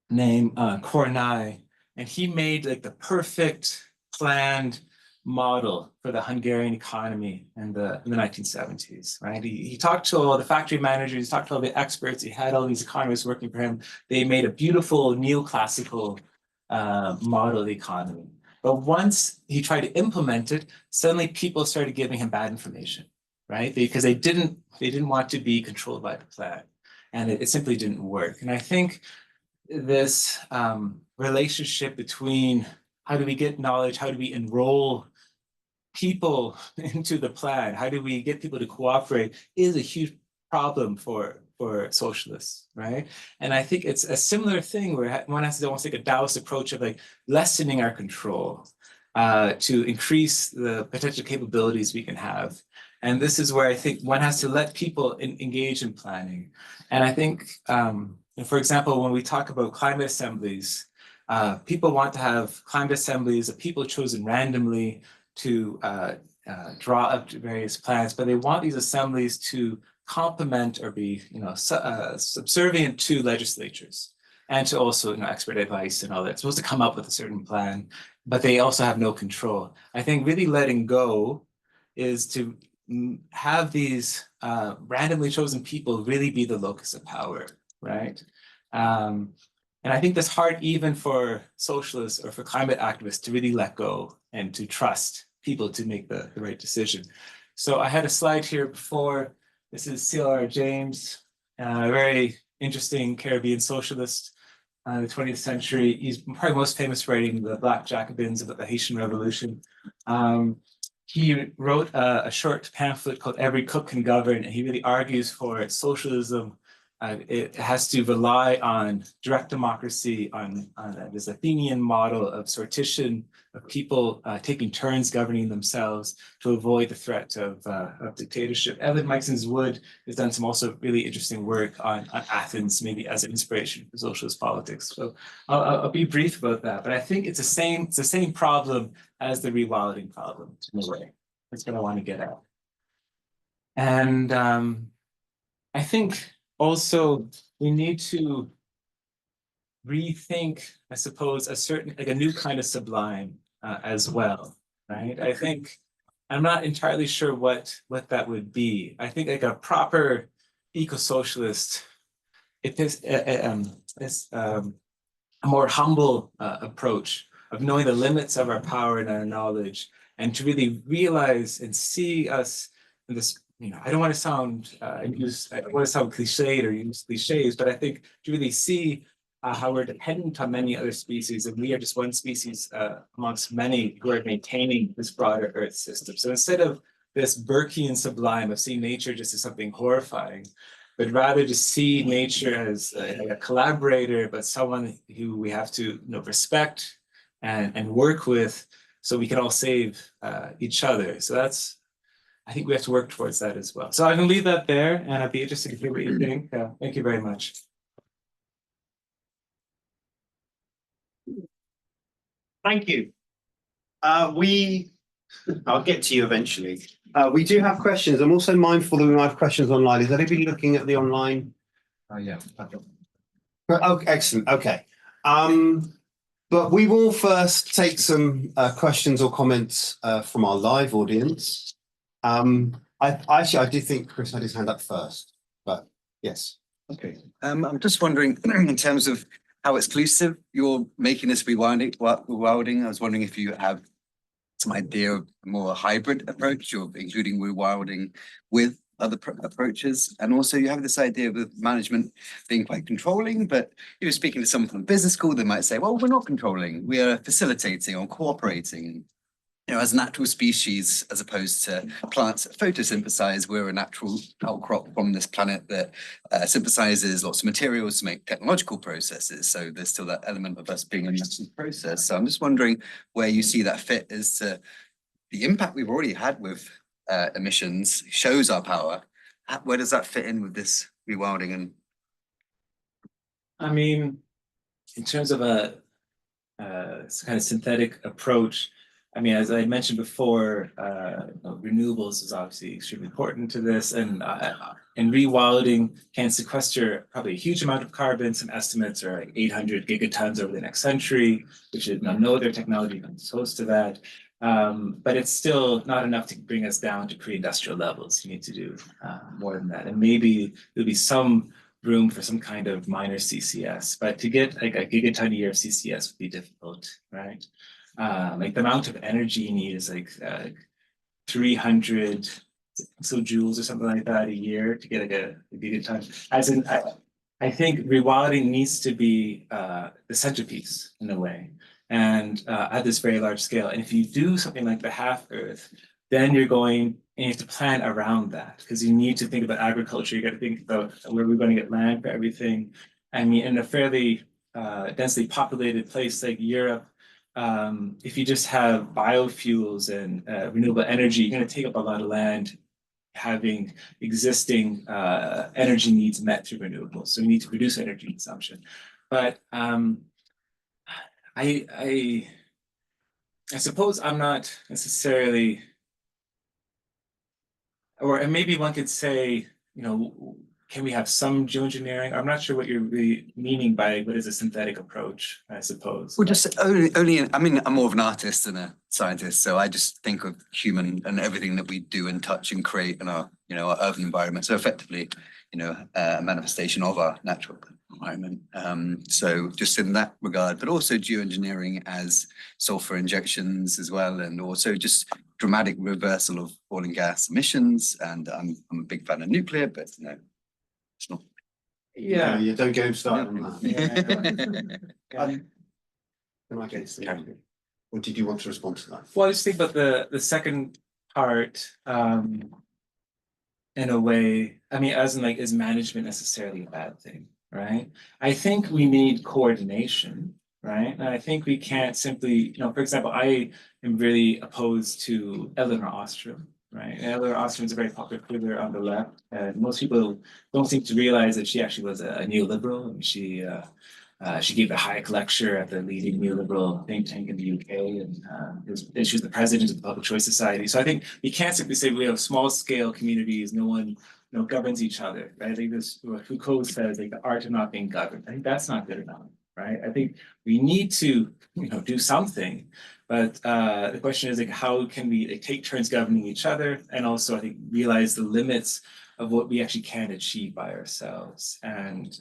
named Kornai, and he made like the perfect planned model for the Hungarian economy in the 1970s, right? He talked to all the factory managers, he talked to all the experts, he had all these economists working for him. They made a beautiful neoclassical model of the economy. But once he tried to implement it, suddenly people started giving him bad information, right? Because they didn't want to be controlled by the plan. And it simply didn't work. And I think this relationship between how do we get knowledge, how do we enroll people into the plan, how do we get people to cooperate is a huge problem for socialists, right? And I think it's a similar thing where one has to almost take a Taoist approach of like lessening our control to increase the potential capabilities we can have. And this is where I think one has to let people engage in planning. And I think, for example, when we talk about climate assemblies, people want to have climate assemblies of people chosen randomly to draw up various plans, but they want these assemblies to complement or be, subservient to legislatures and to also, expert advice and all that. It's supposed to come up with a certain plan, but they also have no control. I think really letting go is to have these randomly chosen people really be the locus of power, right? And I think that's hard even for socialists or for climate activists to really let go and to trust people to make the right decision. So I had a slide here before. This is C.L.R. James, a very interesting Caribbean socialist in the 20th century. He's probably most famous for writing the Black Jacobins about the Haitian Revolution. He wrote a short pamphlet called Every Cook Can Govern, and he really argues for socialism. It has to rely on direct democracy, on this Athenian model of sortition, of people taking turns governing themselves to avoid the threat of dictatorship. Evan Meixens Wood has done some also really interesting work on Athens, maybe as an inspiration for socialist politics. So I'll be brief about that, but I think it's the same problem as the rewilding problem in a way. That's what I want to get at. And I think also we need to rethink, I suppose, a certain, like a new kind of sublime as well, right? I think, I'm not entirely sure what that would be. I think like a proper eco-socialist, if there's a more humble approach of knowing the limits of our power and our knowledge, and to really realize and see us in this, I don't want to sound I don't want to sound cliched or use cliches, but I think to really see how we're dependent on many other species, and we are just one species amongst many who are maintaining this broader Earth system. So instead of this Burkean sublime of seeing nature just as something horrifying, but rather to see nature as a collaborator, but someone who we have to respect and work with, so we can all save each other. So I think we have to work towards that as well. So I'm gonna leave that there, and I'd be interested to hear what you think. Thank you very much. Thank you. I'll get to you eventually. We do have questions. I'm also mindful that we might have questions online. Is anybody looking at the online? Yeah. Oh, excellent. Okay. But we will first take some questions or comments from our live audience. I do think Chris had his hand up first, but yes. Okay. I'm just wondering, in terms of how exclusive you're making this rewilding, I was wondering if you have some idea of a more hybrid approach, or including rewilding with other approaches. And also you have this idea of management being quite controlling, but you're speaking to someone from business school, they might say, well, we're not controlling, we are facilitating or cooperating. As a natural species, as opposed to plants that photosynthesize, we're a natural outcrop from this planet that synthesizes lots of materials to make technological processes. So there's still that element of us being a natural process. So I'm just wondering where you see that fit as to the impact we've already had with emissions shows our power. Where does that fit in with this rewilding? And I mean, in terms of a kind of synthetic approach, I mean, as I mentioned before, renewables is obviously extremely important to this, and rewilding can sequester probably a huge amount of carbon. Some estimates are like 800 gigatons over the next century, which is no other technology comes close to that. But it's still not enough to bring us down to pre-industrial levels. You need to do more than that, and maybe there'll be some room for some kind of minor CCS, but to get like a gigaton a year of CCS would be difficult, right? Like the amount of energy you need is like 300 joules or something like that a year to get like a gigaton. As in, I think rewilding needs to be the centerpiece in a way, and at this very large scale. And if you do something like the half Earth, then you have to plan around that, because you need to think about agriculture. You got to think about where we're going to get land for everything. I mean, in a fairly densely populated place like Europe, if you just have biofuels and renewable energy, you're going to take up a lot of land, having existing energy needs met through renewables. So we need to reduce energy consumption. But I suppose I'm not necessarily, or maybe one could say, can we have some geoengineering? I'm not sure what you're really meaning by what is a synthetic approach, I suppose. well, just only, I mean, I'm more of an artist than a scientist, so I just think of human and everything that we do and touch and create in our, our urban environment. So effectively, a manifestation of our natural environment. So just in that regard, but also geoengineering as sulfur injections as well, and also just dramatic reversal of oil and gas emissions. And I'm a big fan of nuclear, but it's not. Yeah. You don't go started on that. Yeah. Or did you want to respond to that? Well, I just think about the second part, in a way, I mean, as in like, is management necessarily a bad thing, right? I think we need coordination, right? And I think we can't simply, for example, I am really opposed to Elinor Ostrom, right? And Elinor Ostrom is a very popular figure on the left, and most people don't seem to realize that she actually was a neoliberal. I mean, she gave a Hayek lecture at the leading neoliberal think tank in the UK, and she was the president of the Public Choice Society. So I think we can't simply say we have small scale communities, no one governs each other, right? I think this, what Foucault says, like the art of not being governed. I think that's not good enough, right? I think we need to, do something, but the question is like, how can we like, take turns governing each other, and also I think realize the limits of what we actually can achieve by ourselves, and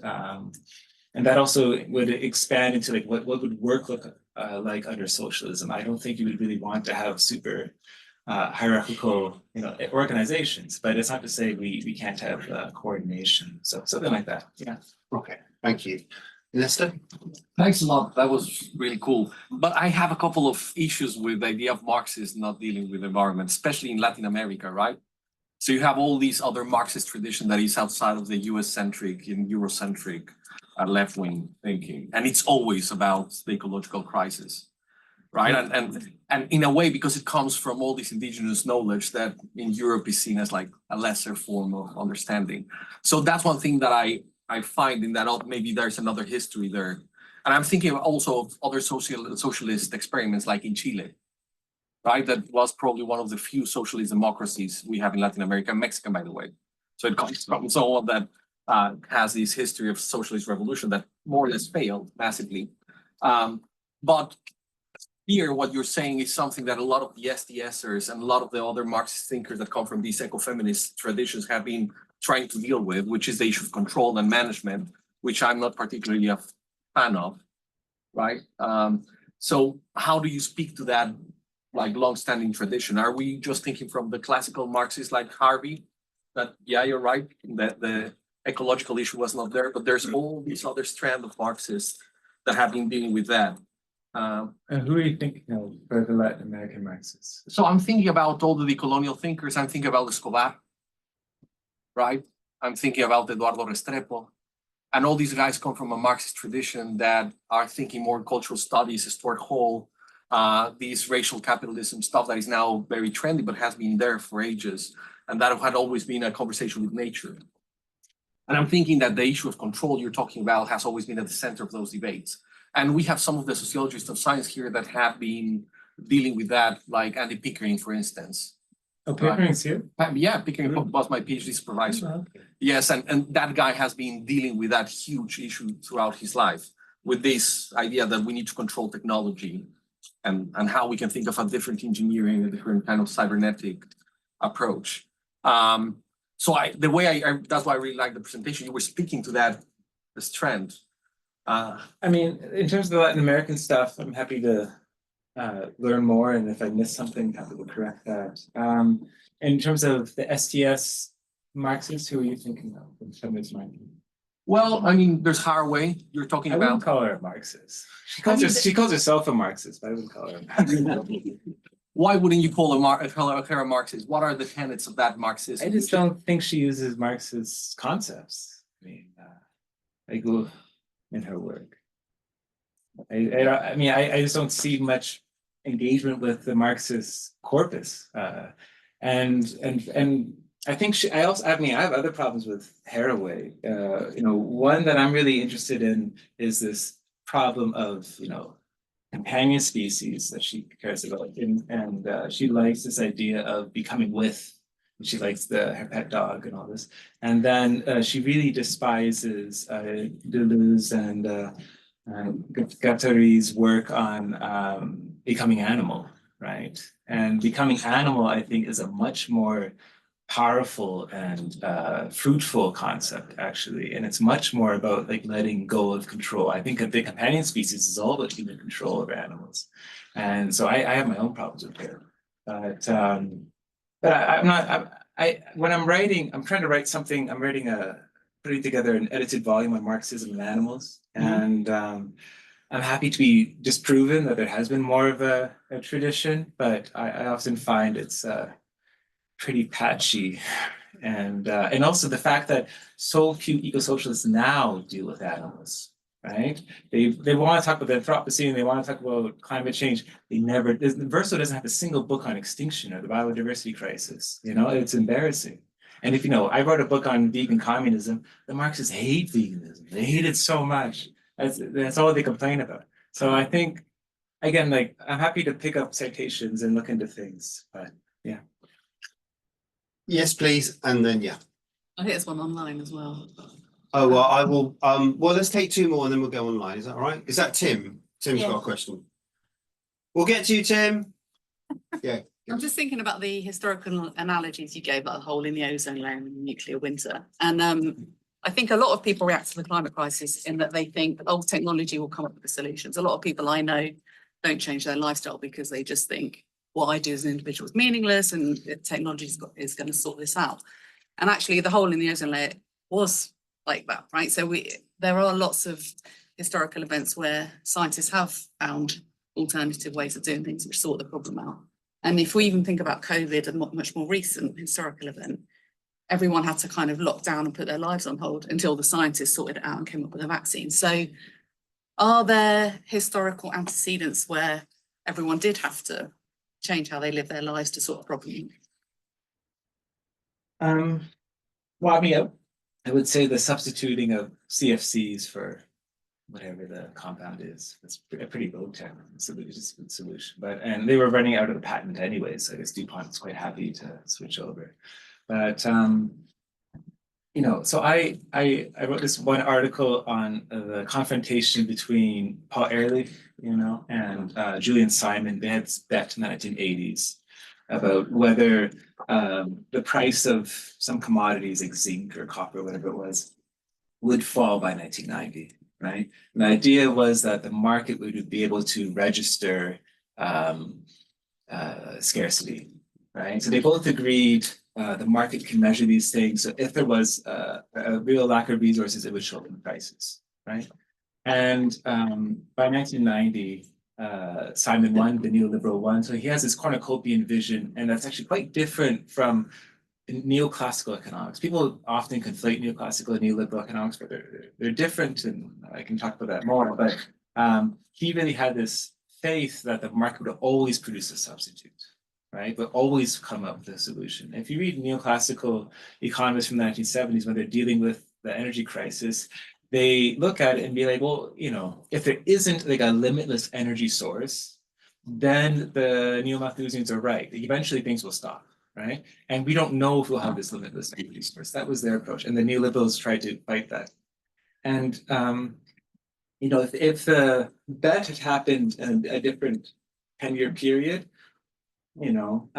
that also would expand into like what would work look like under socialism. I don't think you would really want to have super hierarchical, organizations, but it's not to say we can't have coordination. So something like that. Yeah. Okay, thank you. Lester? Thanks a lot. That was really cool. But I have a couple of issues with the idea of Marxists not dealing with the environment, especially in Latin America, right? So you have all these other Marxist tradition that is outside of the US-centric and Eurocentric left-wing thinking. And it's always about the ecological crisis, right? And in a way, because it comes from all this indigenous knowledge that in Europe is seen as like a lesser form of understanding. So that's one thing that I find in that maybe there's another history there. And I'm thinking also of other socialist experiments like in Chile, right? That was probably one of the few socialist democracies we have in Latin America, Mexico, by the way. So it comes from someone that has this history of socialist revolution that more or less failed massively. But here, what you're saying is something that a lot of the SDSers and a lot of the other Marxist thinkers that come from these ecofeminist traditions have been trying to deal with, which is the issue of control and management, which I'm not particularly a fan of, right? So how do you speak to that like long-standing tradition? Are we just thinking from the classical Marxists like Harvey, that, yeah, you're right, that the ecological issue was not there, but there's all these other strand of Marxists that have been dealing with that. And who are you thinking of for the Latin American Marxists? So I'm thinking about all the decolonial thinkers. I'm thinking about Escobar, right? I'm thinking about Eduardo Restrepo. And all these guys come from a Marxist tradition that are thinking more cultural studies, Stuart Hall, this racial capitalism stuff that is now very trendy, but has been there for ages. And that had always been a conversation with nature. And I'm thinking that the issue of control you're talking about has always been at the center of those debates. And we have some of the sociologists of science here that have been dealing with that, like Andy Pickering, for instance. Oh, Pickering's here? Yeah, Pickering was my PhD supervisor. Oh, okay. Yes, and that guy has been dealing with that huge issue throughout his life, with this idea that we need to control technology and how we can think of a different engineering, a different kind of cybernetic approach. So the way that's why I really like the presentation. You were speaking to that trend. I mean, in terms of the Latin American stuff, I'm happy to learn more, and if I miss something, happy to correct that. In terms of the STS Marxists, who are you thinking of in feminist mind? Well, I mean, there's Haraway. You're talking I wouldn't about. call her a Marxist. She calls herself a Marxist, but I wouldn't call her a Marxist. Why wouldn't you call her a Marxist? What are the tenets of that Marxism? I just don't think she uses Marxist concepts. I mean, I go in her work. I just don't see much engagement with the Marxist corpus, and I think I have other problems with Haraway. One that I'm really interested in is this problem of companion species that she cares about, and she likes this idea of becoming with. She likes her pet dog and all this, and then she really despises Deleuze and Guattari's work on becoming animal, right? And becoming animal, I think, is a much more powerful and fruitful concept, actually. And it's much more about like letting go of control. I think the companion species is all about human control over animals. And so I have my own problems with her. But I'm not, when I'm writing, I'm trying to write something, I'm putting together an edited volume on Marxism and animals. And I'm happy to be disproven that there has been more of a tradition, but I often find it's pretty patchy. And also the fact that so few eco-socialists now deal with animals, right? They want to talk about Anthropocene, and they want to talk about climate change. Verso doesn't have a single book on extinction or the biodiversity crisis. It's embarrassing. And if I wrote a book on vegan communism, the Marxists hate veganism. They hate it so much. That's all they complain about. So I think, again, like I'm happy to pick up citations and look into things, but yeah. Yes, please, and then yeah. I think there's one online as well. Oh, well, I will, well, let's take two more and then we'll go online. Is that all right? Is that Tim? Tim's got a question. We'll get to you, Tim. Yeah. I'm just thinking about the historical analogies you gave about the hole in the ozone layer and the nuclear winter. And I think a lot of people react to the climate crisis in that they think, oh, technology will come up with the solutions. A lot of people I know don't change their lifestyle because they just think what I do as an individual is meaningless and technology is going to sort this out. And actually the hole in the ozone layer was like that, right? So there are lots of historical events where scientists have found alternative ways of doing things which sort the problem out. And if we even think about COVID, a much more recent historical event, everyone had to kind of lock down and put their lives on hold until the scientists sorted it out and came up with a vaccine. So are there historical antecedents where everyone did have to change how they live their lives to sort of problem? Well, I mean, I would say the substituting of CFCs for whatever the compound is, it's a pretty low tech solution. But and they were running out of the patent anyway, so I guess DuPont was quite happy to switch over. But you know, so I wrote this one article on the confrontation between Paul Ehrlich, you know, and Julian Simon. They had bet in the 1980s about whether the price of some commodities like zinc or copper, whatever it was, would fall by 1990, right? And the idea was that the market would be able to register scarcity, right? So they both agreed the market can measure these things. So if there was a real lack of resources, it would show up in prices, right? And by 1990, Simon won, the neoliberal won. So he has this cornucopian vision, and that's actually quite different from neoclassical economics. People often conflate neoclassical and neoliberal economics, but they're different, and I can talk about that more. But he really had this faith that the market would always produce a substitute, right? But always come up with a solution. If you read neoclassical economists from the 1970s, when they're dealing with the energy crisis, they look at it and be like, well, you know, if there isn't like a limitless energy source, then the neo-Malthusians are right. Eventually things will stop, right? And we don't know if we'll have this limitless energy source. That was their approach. And the neoliberals tried to fight that. And, you know, if the bet had happened in a different 10-year period, you know,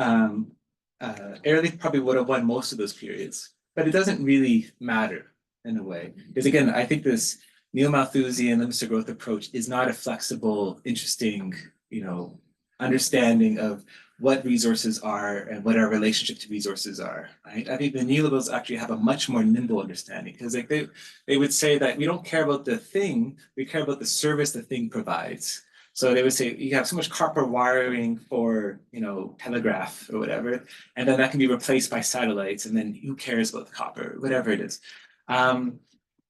Ehrlich probably would have won most of those periods, but it doesn't really matter in a way. Because again, I think this neo-Malthusian limited growth approach is not a flexible, interesting, you know, understanding of what resources are and what our relationship to resources are, right? I think the neoliberals actually have a much more nimble understanding, because like they would say that we don't care about the thing, we care about the service the thing provides. So they would say you have so much copper wiring for, you know, telegraph or whatever, and then that can be replaced by satellites, and then who cares about the copper, whatever it is.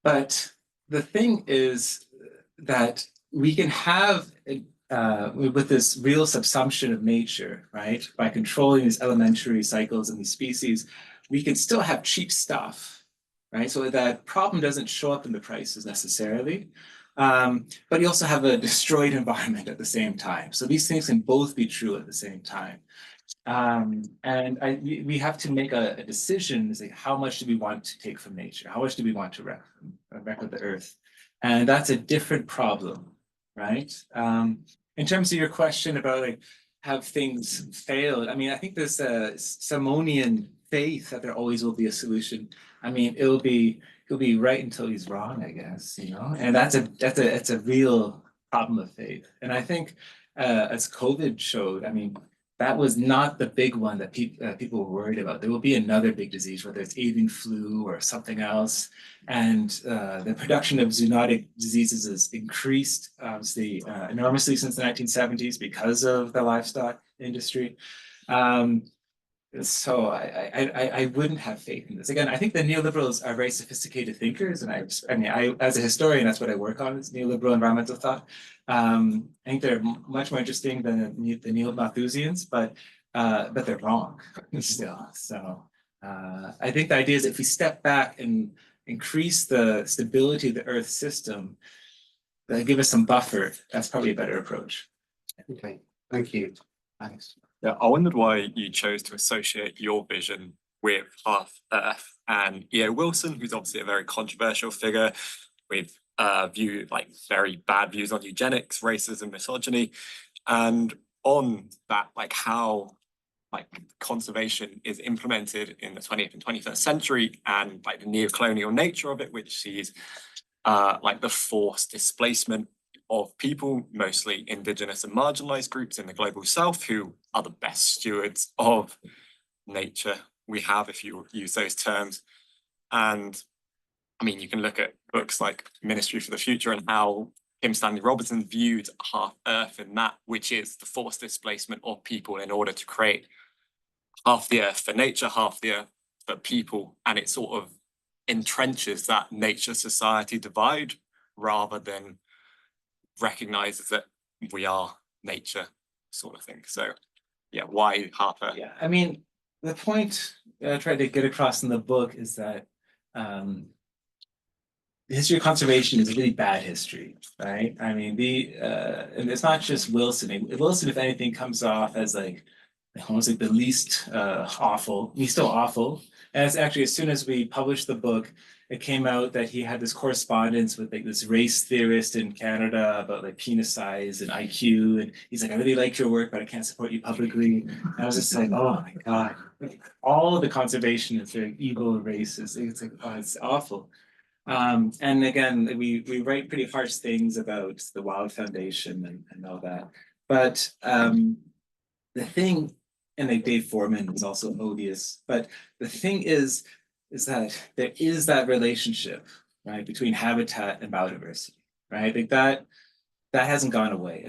But the thing is that we can have, with this real subsumption of nature, right? By controlling these elementary cycles and these species, we can still have cheap stuff, right? So that problem doesn't show up in the prices necessarily. But you also have a destroyed environment at the same time. So these things can both be true at the same time. And we have to make a decision, is like, how much do we want to take from nature? How much do we want to wreck with the earth? And that's a different problem, right? In terms of your question about like, have things failed? I mean, I think this Simonian faith that there always will be a solution. I mean, he'll be right until he's wrong, I guess, you know. And that's a real problem of faith. And I think as COVID showed, I mean, that was not the big one that people were worried about. There will be another big disease, whether it's avian flu or something else. And the production of zoonotic diseases has increased, obviously, enormously since the 1970s because of the livestock industry. So I wouldn't have faith in this. Again, I think the neoliberals are very sophisticated thinkers, and I mean, as a historian, that's what I work on, is neoliberal environmental thought. I think they're much more interesting than the neo-Malthusians, but they're wrong still. So I think the idea is if we step back and increase the stability of the Earth system, that give us some buffer, that's probably a better approach. Okay, thank you. Thanks. Yeah, I wondered why you chose to associate your vision with Half Earth and E.O. Wilson, who's obviously a very controversial figure with very bad views on eugenics, racism, misogyny, and on that, like how like conservation is implemented in the 20th and 21st century, and like the neo-colonial nature of it, which sees like the forced displacement of people, mostly indigenous and marginalized groups in the global south, who are the best stewards of nature we have, if you use those terms. And I mean, you can look at books like Ministry for the Future and how Kim Stanley Robinson viewed half Earth in that, which is the forced displacement of people in order to create half the Earth for nature, half the Earth for people. And it sort of entrenches that nature society divide rather than recognizes that we are nature, sort of thing. So yeah, why half Earth? Yeah, I mean, the point I tried to get across in the book is that the history of conservation is a really bad history, right? I mean, and it's not just Wilson. Wilson, if anything, comes off as like almost like the least awful. He's still awful. And it's actually, as soon as we published the book, it came out that he had this correspondence with like this race theorist in Canada about like penis size and IQ. And he's like, I really like your work, but I can't support you publicly. And I was just like, oh my God, all of the conservation is very evil and racist. It's like, oh, it's awful. And again, we write pretty harsh things about the Wild Foundation and all that. But the thing, and like Dave Foreman is also odious, but the thing is that there is that relationship, right, between habitat and biodiversity, right? Like that hasn't gone away.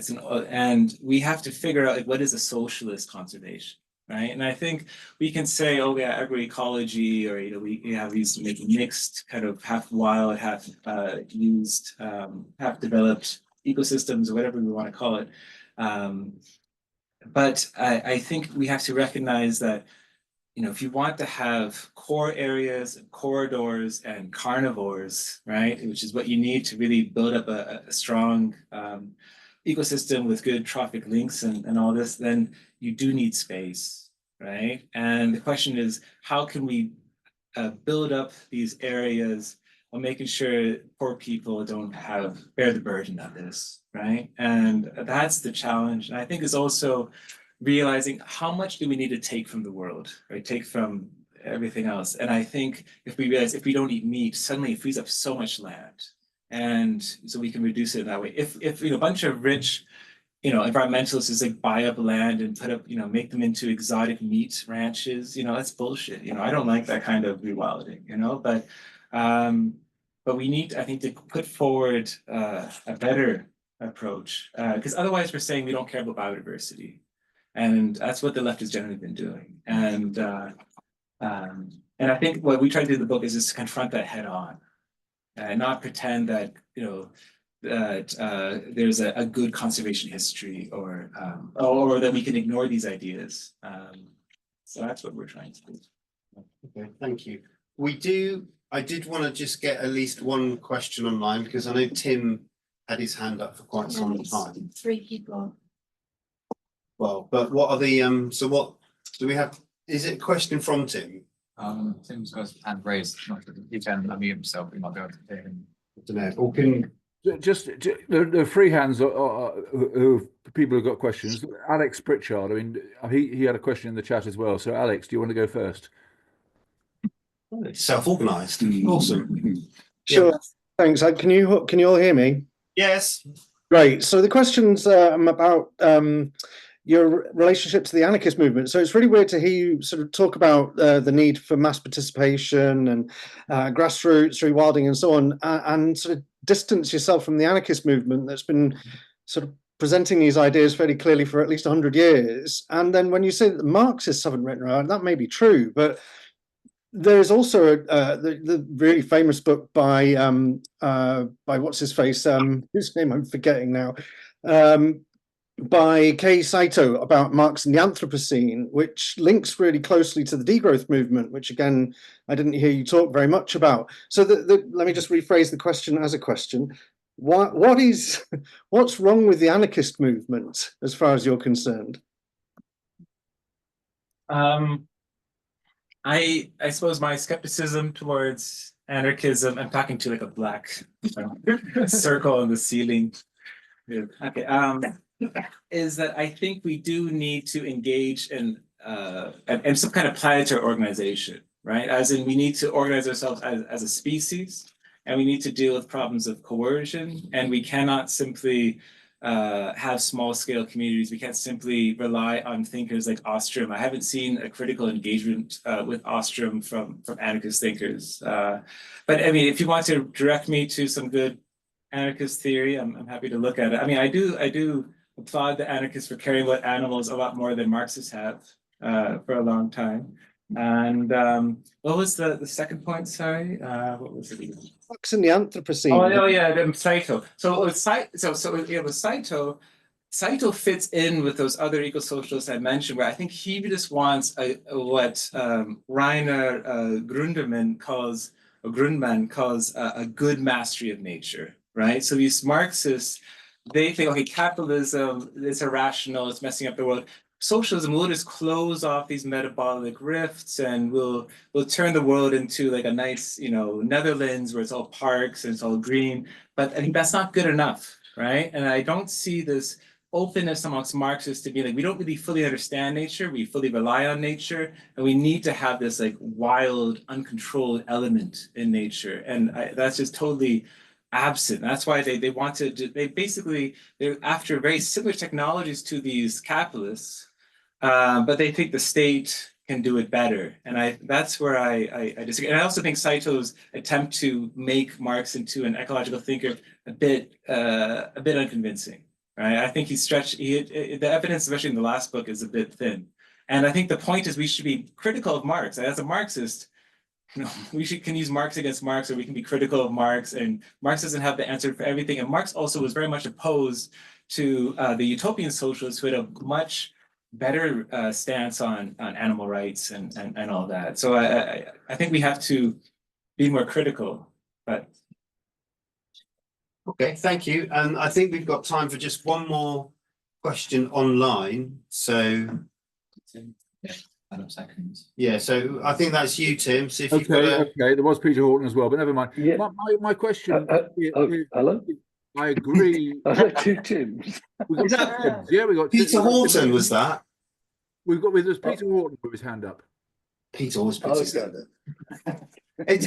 And we have to figure out like what is a socialist conservation, right? And I think we can say, oh yeah, agroecology, or we have these maybe mixed kind of half wild, half used, half developed ecosystems, or whatever we want to call it. But I think we have to recognize that, if you want to have core areas and corridors and carnivores, right, which is what you need to really build up a strong ecosystem with good trophic links and all this, then you do need space, right? And the question is, how can we build up these areas while making sure poor people don't bear the burden of this, right? And that's the challenge. And I think it's also realizing how much do we need to take from the world, right? Take from everything else. And I think if we realize if we don't eat meat, suddenly it frees up so much land. And so we can reduce it that way. If a bunch of rich, environmentalists is like buy up land and put up, make them into exotic meat ranches, that's bullshit. I don't like that kind of rewilding, but we need, I think, to put forward a better approach, because otherwise we're saying we don't care about biodiversity. And that's what the left has generally been doing. And I think what we try to do in the book is just to confront that head on, and not pretend that, that there's a good conservation history or that we can ignore these ideas. So that's what we're trying to do. Okay, thank you. I did want to just get at least one question online, because I know Tim had his hand up for quite some time. 3 people. Well, but what are the so what do we have? Is it a question from Tim? Tim's got his hand raised. He can unmute himself. We might be able to hear him. I don't know. Or can just the free hands who people who've got questions. Alex Pritchard. I mean, he had a question in the chat as well. So Alex, do you want to go first? Self-organized. Awesome. Sure. Yeah. Thanks. Can you all hear me? Yes. Great. So the question's about your relationship to the anarchist movement. So it's really weird to hear you sort of talk about the need for mass participation and grassroots rewilding and so on, and sort of distance yourself from the anarchist movement that's been sort of presenting these ideas fairly clearly for at least 100 years. And then when you say that the Marxists haven't written around, that may be true, but there's also the really famous book by what's his face, whose name I'm forgetting now, by Kei Saito about Marx and the Anthropocene, which links really closely to the degrowth movement, which again I didn't hear you talk very much about. So let me just rephrase the question as a question. What's wrong with the anarchist movement as far as you're concerned? I suppose my skepticism towards anarchism, I'm talking to like a black circle on the ceiling. Yeah. Okay, is that I think we do need to engage in some kind of planetary organization, right? As in, we need to organize ourselves as a species, and we need to deal with problems of coercion, and we cannot simply have small scale communities. We can't simply rely on thinkers like Ostrom. I haven't seen a critical engagement with Ostrom from anarchist thinkers. But I mean, if you want to direct me to some good anarchist theory, I'm happy to look at it. I mean, I do applaud the anarchists for caring about animals a lot more than Marxists have for a long time. And what was the second point? Sorry, what was it? Fox and the Anthropocene. Oh yeah, Saito. So with Saito, Saito fits in with those other eco-socialists I mentioned, where I think he just wants what Rainer Grundman calls a good mastery of nature, right? So these Marxists, they think, okay, capitalism is irrational, it's messing up the world. Socialism will just close off these metabolic rifts, and we'll turn the world into like a nice, Netherlands where it's all parks and it's all green. But I think that's not good enough, right? And I don't see this openness amongst Marxists to be like, we don't really fully understand nature, we fully rely on nature, and we need to have this like wild, uncontrolled element in nature. And that's just totally absent. That's why they're after very similar technologies to these capitalists, but they think the state can do it better. And that's where I disagree. And I also think Saito's attempt to make Marx into an ecological thinker a bit unconvincing, right? I think the evidence, especially in the last book, is a bit thin. And I think the point is we should be critical of Marx. As a Marxist, we can use Marx against Marx, or we can be critical of Marx, and Marx doesn't have the answer for everything. And Marx also was very much opposed to the utopian socialists who had a much better stance on animal rights and all that. So I think we have to be more critical. But Okay, thank you. And I think we've got time for just one more question online. So yeah, so I think that's you, Tim. So if you've got okay, there was Peter Horton as well, but never mind. Yeah. My question. Hello. I agree. Two Tims. We got two Tims. Yeah, we got Peter Horton. Was that? There's Peter Horton with his hand up. Peter always puts his hand up.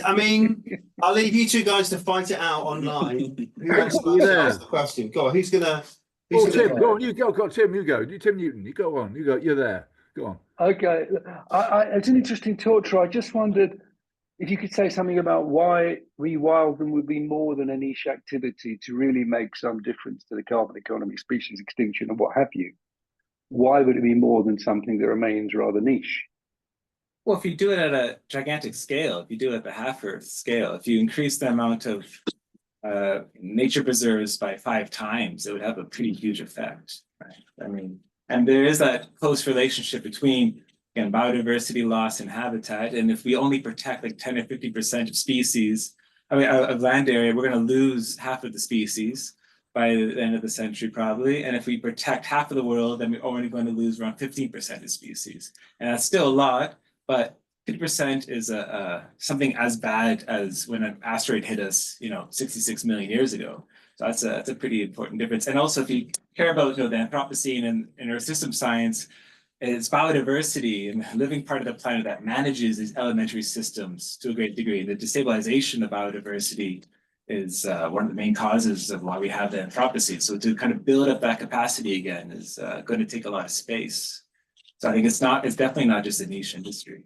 I mean, I'll leave you two guys to fight it out online. Who wants to ask the question? Go on. Who's gonna? Tim, go on. You go. Tim, you go. Tim Newton. You go on. You go. You're there. Go on. Okay, it's an interesting talk, Troy. I just wondered if you could say something about why rewilding would be more than a niche activity to really make some difference to the carbon economy, species extinction, and what have you. Why would it be more than something that remains rather niche? Well, if you do it at a gigantic scale, if you do it at the half-Earth scale, if you increase the amount of nature preserves by 5 times, it would have a pretty huge effect, right? I mean, and there is that close relationship between, again, biodiversity loss and habitat. And if we only protect like 10 or 50% of species, of land area, we're going to lose half of the species by the end of the century, probably. And if we protect half of the world, then we're only going to lose around 15% of species. And that's still a lot, but 50% is something as bad as when an asteroid hit us, 66 million years ago. So that's a pretty important difference. And also, if you care about the Anthropocene and Earth system science, it's biodiversity and the living part of the planet that manages these elementary systems to a great degree. The destabilization of biodiversity is one of the main causes of why we have the Anthropocene. So to kind of build up that capacity again is going to take a lot of space. So I think it's definitely not just a niche solution.